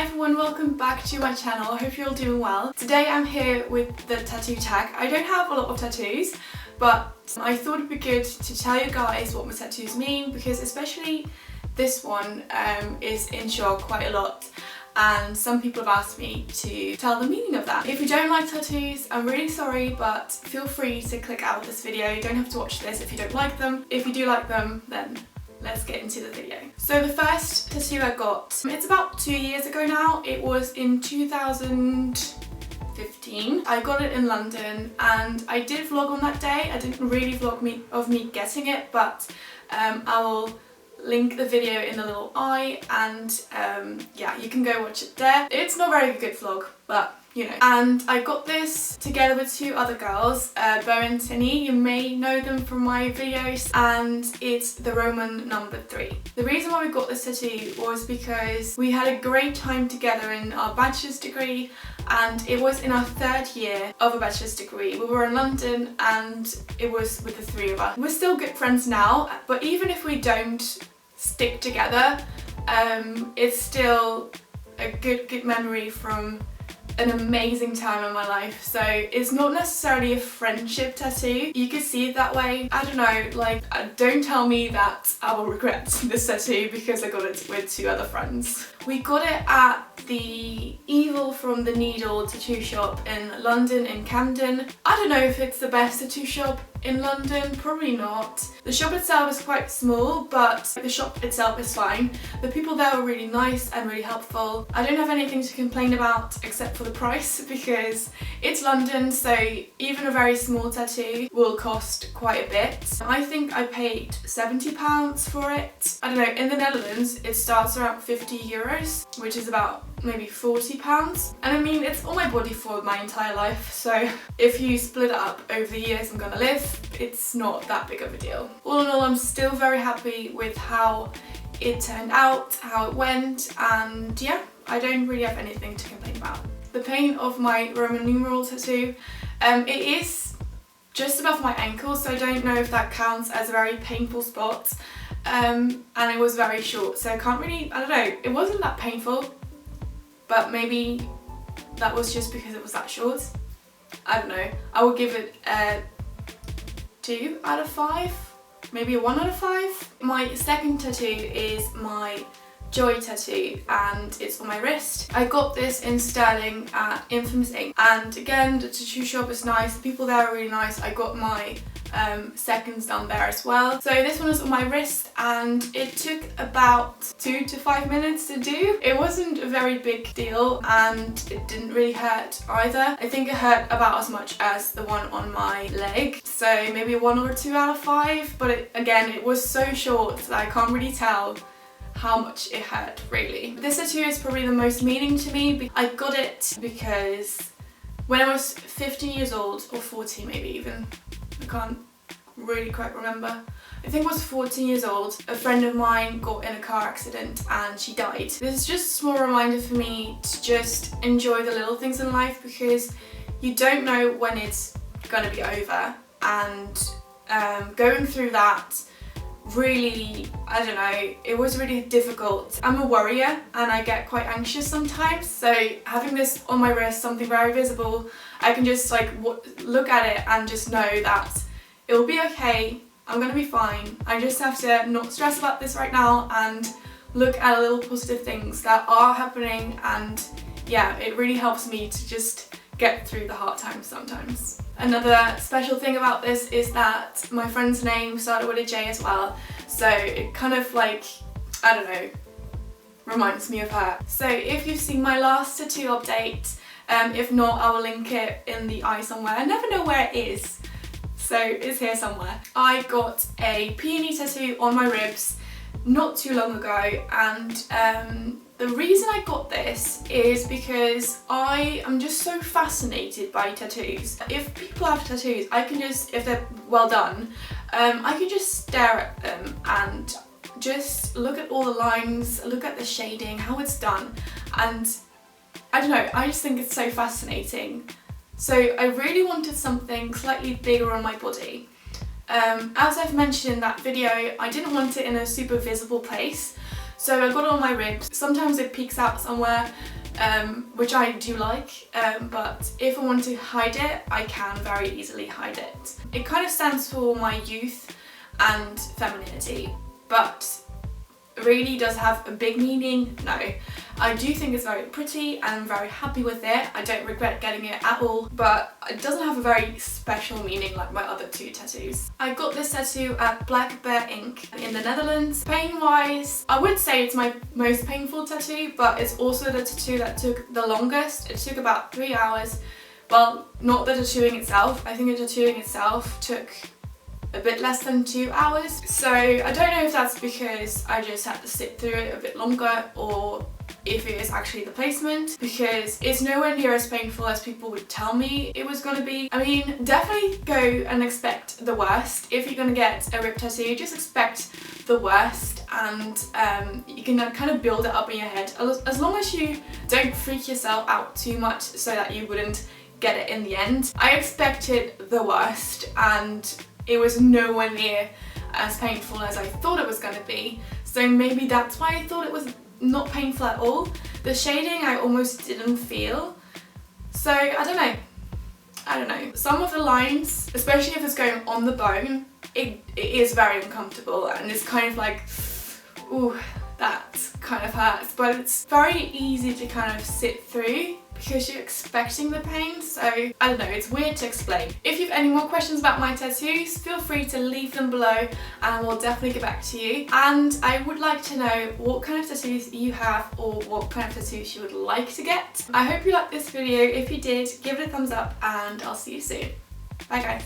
Hi everyone, welcome back to my channel. I hope you're all doing well. Today I'm here with the tattoo tag. I don't have a lot of tattoos, but I thought it'd be good to tell you guys what my tattoos mean, because especially this one is in shock quite a lot, and some people have asked me to tell the meaning of that. If you don't like tattoos, I'm really sorry, but feel free to click out of this video. You don't have to watch this if you don't like them. If you do like them, then let's get into the video. So the first tattoo I got, it's about 2 years ago now. It was in 2015. I got it in London and I did vlog on that day. I didn't really vlog me getting it, but I will link the video in the little eye, and yeah, you can go watch it there. It's not a very good vlog, but you know. And I got this together with two other girls, Bo and Tinny. You may know them from my videos, and it's the Roman number 3. The reason why we got this tattoo was because we had a great time together in our bachelor's degree, and it was in our 3rd year of a bachelor's degree. We were in London and it was with the 3 of us. We're still good friends now, but even if we don't stick together, it's still a good memory from an amazing time in my life. So it's not necessarily a friendship tattoo. You could see it that way. I don't know, like, don't tell me that I will regret this tattoo because I got it with 2 other friends. We got it at the Evil from the Needle tattoo shop in London, in Camden. I don't know if it's the best tattoo shop in London, probably not. The shop itself is quite small, but the shop itself is fine. The people there were really nice and really helpful. I don't have anything to complain about except for the price, because it's London, so even a very small tattoo will cost quite a bit. I think I paid £70 for it. I don't know, in the Netherlands it starts around €50, which is about maybe £40. And I mean, it's on my body for my entire life, so if you split it up over the years I'm gonna live, it's not that big of a deal. All in all, I'm still very happy with how it turned out, how it went, and yeah, I don't really have anything to complain about. The pain of my Roman numeral tattoo, it is just above my ankle, so I don't know if that counts as a very painful spot. And it was very short, so I can't really, I don't know, it wasn't that painful, but maybe that was just because it was that short. I don't know. I would give it a 2 out of 5, maybe a 1 out of 5. My second tattoo is my Joy tattoo, and it's on my wrist. I got this in Sterling at Infamous Ink, and again, the tattoo shop is nice, the people there are really nice. I got my seconds done there as well. So this one was on my wrist, and it took about 2 to 5 minutes to do. It wasn't a very big deal, and it didn't really hurt either. I think it hurt about as much as the one on my leg, so maybe a 1 or 2 out of 5, but again, it was so short that I can't really tell how much it hurt, really. This tattoo is probably the most meaning to me. I got it because when I was 15 years old, or 14 maybe even, I can't really quite remember. I think I was 14 years old. A friend of mine got in a car accident and she died. This is just a small reminder for me to just enjoy the little things in life, because you don't know when it's gonna be over, and going through that really, I don't know, it was really difficult. I'm a worrier and I get quite anxious sometimes, so having this on my wrist, something very visible, I can just like look at it and just know that it will be okay, I'm gonna be fine. I just have to not stress about this right now and look at little positive things that are happening, and yeah, it really helps me to just get through the hard times sometimes. Another special thing about this is that my friend's name started with a J as well, so it kind of like, I don't know, reminds me of her. So if you've seen my last tattoo update, if not, I will link it in the eye somewhere. I never know where it is, so it's here somewhere. I got a peony tattoo on my ribs not too long ago, and the reason I got this is because I am just so fascinated by tattoos. If people have tattoos, I can just, if they're well done, I can just stare at them and just look at all the lines, look at the shading, how it's done, and I don't know, I just think it's so fascinating. So I really wanted something slightly bigger on my body. As I've mentioned in that video, I didn't want it in a super visible place, So I got it on my ribs. Sometimes it peeks out somewhere, which I do like, but if I want to hide it, I can very easily hide it. It kind of stands for my youth and femininity, but really does have a big meaning? No. I do think it's very pretty and I'm very happy with it. I don't regret getting it at all, but it doesn't have a very special meaning like my other two tattoos. I got this tattoo at Black Bear Ink in the Netherlands. Pain wise, I would say it's my most painful tattoo, but it's also the tattoo that took the longest. It took about 3 hours. Well, not the tattooing itself. I think the tattooing itself took a bit less than 2 hours. So I don't know if that's because I just had to sit through it a bit longer or if it is actually the placement, because it's nowhere near as painful as people would tell me it was gonna be. I mean, definitely go and expect the worst. If you're gonna get a rib tattoo, just expect the worst, and you can then kind of build it up in your head, as long as you don't freak yourself out too much so that you wouldn't get it in the end. I expected the worst, and it was nowhere near as painful as I thought it was going to be, so maybe that's why I thought it was not painful at all. The shading I almost didn't feel, so I don't know. Some of the lines, especially if it's going on the bone, it is very uncomfortable, and it's kind of like, ooh, that kind of hurts, but it's very easy to kind of sit through because you're expecting the pain, so I don't know, it's weird to explain. If you have any more questions about my tattoos, feel free to leave them below and I will definitely get back to you. And I would like to know what kind of tattoos you have or what kind of tattoos you would like to get. I hope you liked this video. If you did, give it a thumbs up and I'll see you soon. Bye guys.